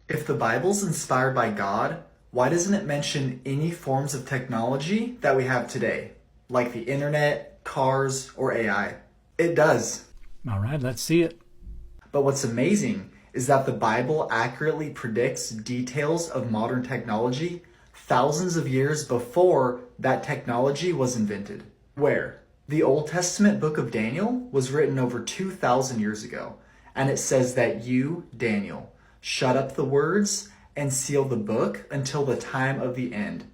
If the Bible's inspired by God, why doesn't it mention any forms of technology that we have today, like the internet, cars, or AI? It does. All right, let's see it. But what's amazing is that the Bible accurately predicts details of modern technology thousands of years before that technology was invented. Where? The Old Testament book of Daniel was written over 2,000 years ago, and it says that you, Daniel, shut up the words and seal the book until the time of the end.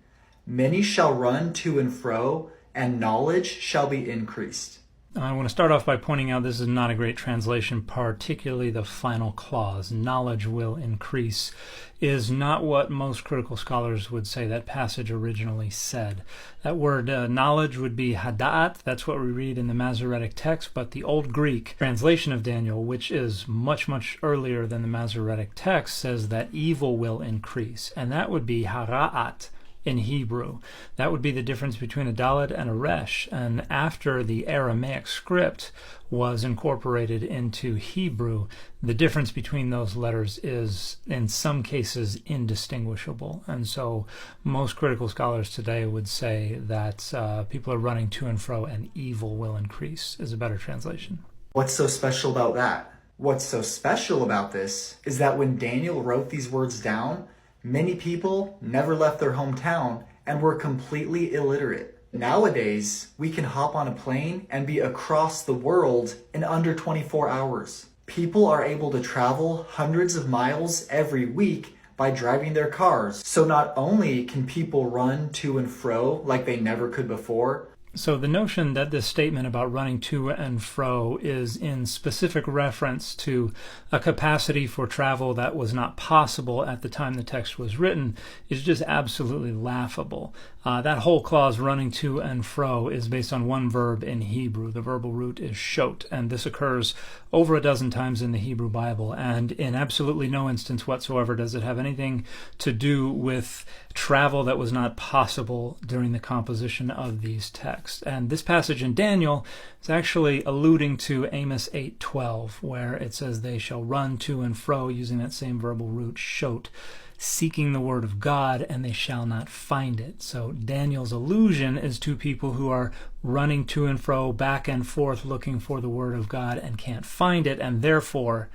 Many shall run to and fro, and knowledge shall be increased. I want to start off by pointing out this is not a great translation, particularly the final clause, knowledge will increase, is not what most critical scholars would say that passage originally said. That word knowledge would be hadat, that's what we read in the Masoretic text, but the Old Greek translation of Daniel, which is much, much earlier than the Masoretic text, says that evil will increase, and that would be hara'at in Hebrew. That would be the difference between a Dalet and a Resh. And after the Aramaic script was incorporated into Hebrew, the difference between those letters is, in some cases, indistinguishable. And so most critical scholars today would say that people are running to and fro and evil will increase is a better translation. What's so special about that? What's so special about this is that when Daniel wrote these words down, many people never left their hometown and were completely illiterate. Nowadays, we can hop on a plane and be across the world in under 24 hours. People are able to travel hundreds of miles every week by driving their cars. So not only can people run to and fro like they never could before, so the notion that this statement about running to and fro is in specific reference to a capacity for travel that was not possible at the time the text was written is just absolutely laughable. That whole clause, running to and fro, is based on one verb in Hebrew. The verbal root is shot, and this occurs over a dozen times in the Hebrew Bible, and in absolutely no instance whatsoever does it have anything to do with travel that was not possible during the composition of these texts. And this passage in Daniel is actually alluding to Amos 8:12, where it says they shall run to and fro, using that same verbal root, shot, seeking the word of God, and they shall not find it. So Daniel's allusion is to people who are running to and fro, back and forth, looking for the word of God and can't find it, and therefore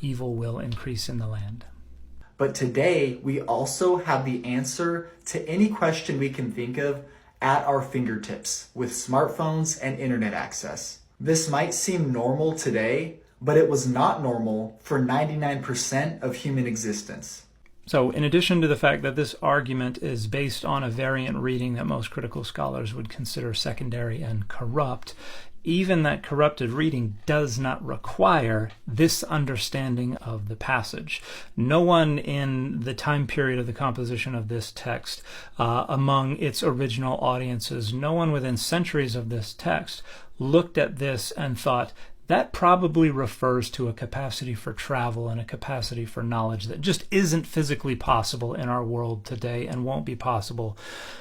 evil will increase in the land. But today, we also have the answer to any question we can think of at our fingertips with smartphones and internet access. This might seem normal today, but it was not normal for 99% of human existence. So in addition to the fact that this argument is based on a variant reading that most critical scholars would consider secondary and corrupt, even that corrupted reading does not require this understanding of the passage. No one in the time period of the composition of this text, among its original audiences, no one within centuries of this text looked at this and thought, that probably refers to a capacity for travel and a capacity for knowledge that just isn't physically possible in our world today and won't be possible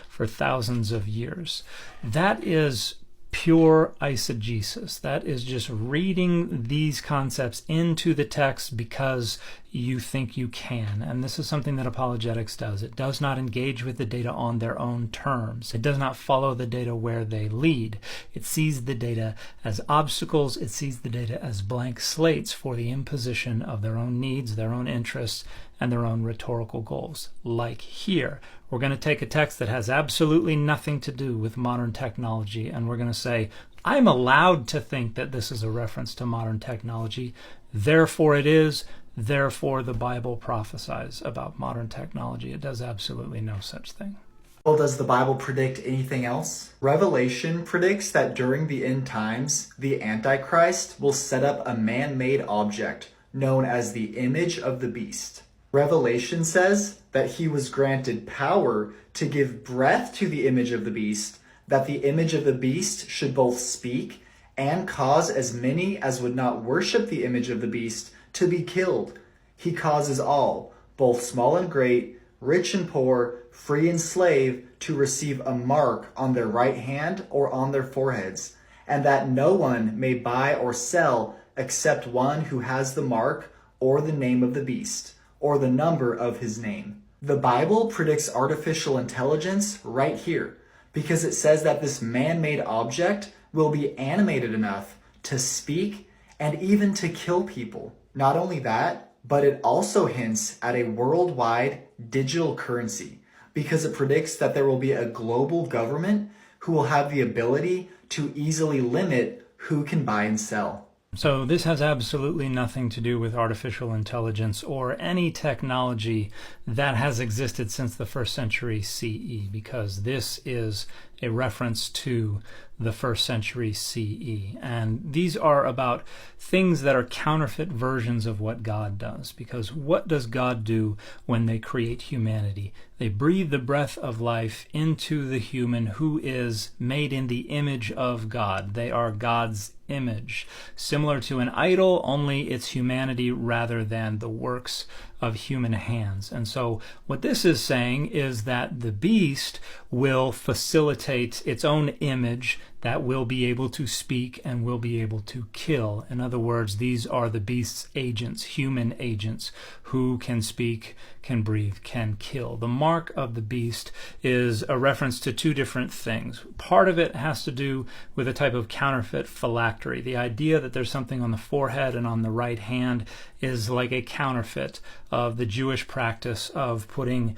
for thousands of years. That is pure eisegesis. That is just reading these concepts into the text because you think you can. And this is something that apologetics does. It does not engage with the data on their own terms. It does not follow the data where they lead. It sees the data as obstacles. It sees the data as blank slates for the imposition of their own needs, their own interests, and their own rhetorical goals. Like here, we're going to take a text that has absolutely nothing to do with modern technology, and we're going to say, I'm allowed to think that this is a reference to modern technology, therefore it is, therefore the Bible prophesies about modern technology. It does absolutely no such thing. Well, does the Bible predict anything else? Revelation predicts that during the end times, the Antichrist will set up a man-made object known as the image of the beast. Revelation says that he was granted power to give breath to the image of the beast, that the image of the beast should both speak and cause as many as would not worship the image of the beast to be killed. He causes all, both small and great, rich and poor, free and slave, to receive a mark on their right hand or on their foreheads, and that no one may buy or sell except one who has the mark or the name of the beast, or the number of his name. The Bible predicts artificial intelligence right here because it says that this man-made object will be animated enough to speak and even to kill people. Not only that, but it also hints at a worldwide digital currency because it predicts that there will be a global government who will have the ability to easily limit who can buy and sell. So this has absolutely nothing to do with artificial intelligence or any technology that has existed since the 1st century CE, because this is a reference to the 1st century CE. And these are about things that are counterfeit versions of what God does. Because what does God do when they create humanity? They breathe the breath of life into the human who is made in the image of God. They are God's image. Similar to an idol, only it's humanity rather than the works of human hands. And so what this is saying is that the beast will facilitate its own image that will be able to speak and will be able to kill. In other words, these are the beast's agents, human agents, who can speak, can breathe, can kill. The mark of the beast is a reference to two different things. Part of it has to do with a type of counterfeit phylactery. The idea that there's something on the forehead and on the right hand is like a counterfeit of the Jewish practice of putting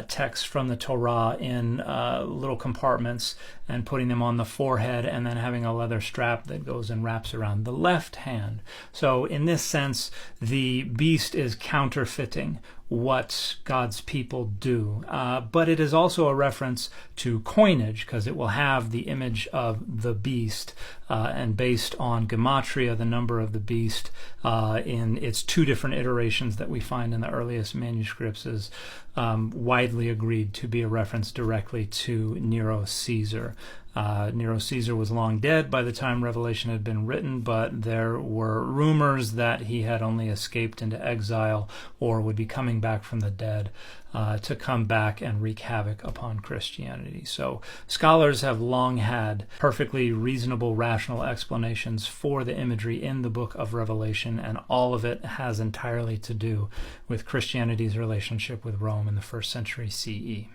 texts from the Torah in little compartments and putting them on the forehead and then having a leather strap that goes and wraps around the left hand. So in this sense, the beast is counterfeiting what God's people do. But it is also a reference to coinage because it will have the image of the beast and based on gematria, the number of the beast in its two different iterations that we find in the earliest manuscripts is widely agreed to be a reference directly to Nero Caesar. Nero Caesar was long dead by the time Revelation had been written, but there were rumors that he had only escaped into exile or would be coming back from the dead to come back and wreak havoc upon Christianity. So scholars have long had perfectly reasonable, rational explanations for the imagery in the book of Revelation, and all of it has entirely to do with Christianity's relationship with Rome in the 1st century CE.